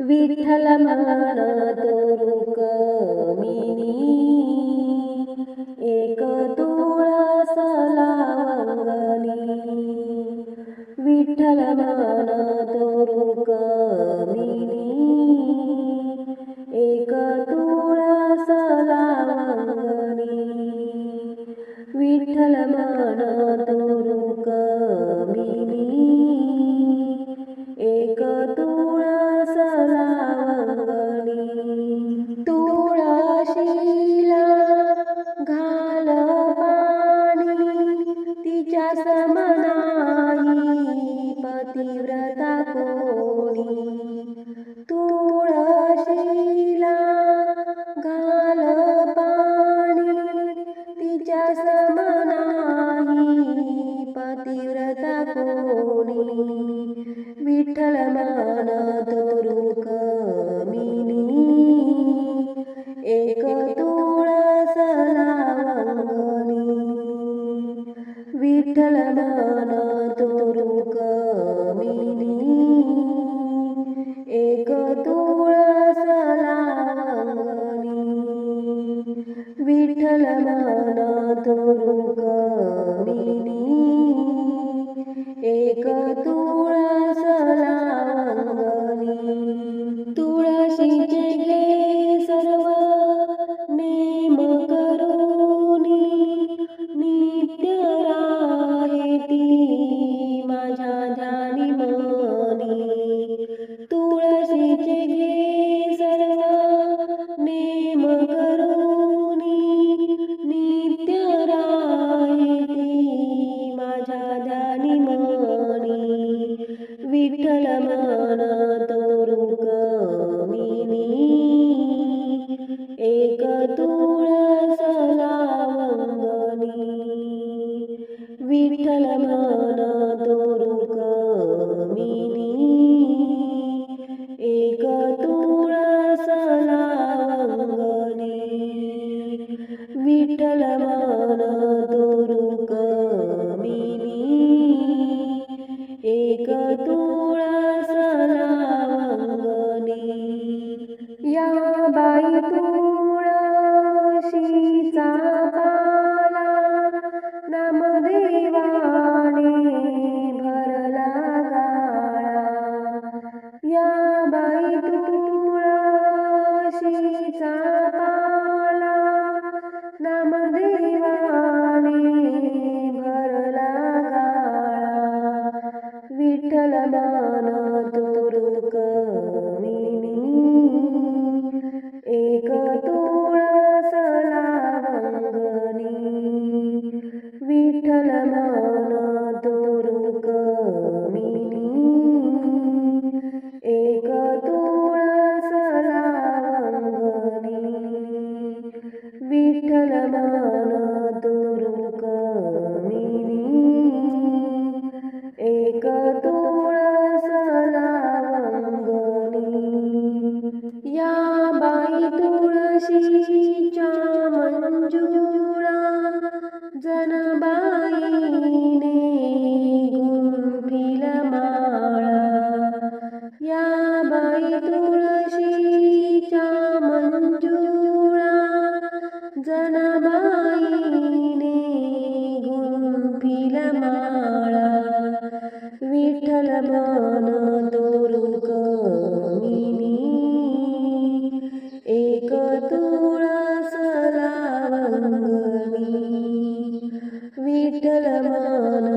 विठ्ठल म्हणतो रुक्मिणी, एक तुळस लावंगणी. विठ्ठल म्हणतो रुक्मिणी, एक तुळस लावंगणी. विठ्ठल म्हणतो रुक्मिणी, एक तुळस लावंगणी. तुळशीला घाल पाणी, तिच्या सम नाही पतिव्रता कोणी. तुळशीला घाल पाणी, तिच्या सम नाही पतिव्रता कोणी. विठ्ठल म्हणतो रुक्मिणी, एक तुळस लावंगणी. विठ्ठल म्हणतो रुक्मिणी, एक तुळस लावंगणी. विठ्ठल म्हणतो रुक्मिणी, एक तुळस लावंगणी. तुळशीचे घे सर्व नेम करुनी, नित्य राहे ती माझ्या ध्यानी मनी. तुळशीचे घे सर्व नेम करुनी, नित्य राहे ती माझ्या ध्यानी मनी. विठ्ठल म्हणतो रुक्मिणी, एक तुळस लावंगणी. विठ्ठल म्हणतो रुक्मिणी, एक तुळस लावंगणी. विठ्ठल म्हणतो रुक्मिणी, एक तुळस लावंगणी. या बाई तुळशीचा पाला, नामदेवाने भरला गाळा. या बाई तुळशीचा पाला, नामदेवाने भरला गाळा. विठ्ठल म्हणतो रुक्मिणी, एक तुळस लावंगणी. विठ्ठल म्हणतो रुक्मिणी, एक तुळस लावंगणी. विठ्ठल म्हणतो रुक्मिणी, एक तुळस लावंगणी. या बाई तुळशीच्या मंजुळा, जनाबाईने गुंफिल माळा. या बाई तुळशीच्या मंजुळा, जनाबाईने गुंफिल माळा. विठ्ठल म्हणतो रुक्मिणी, एक तुळस लावंगणी. विठ्ठल म्हणतो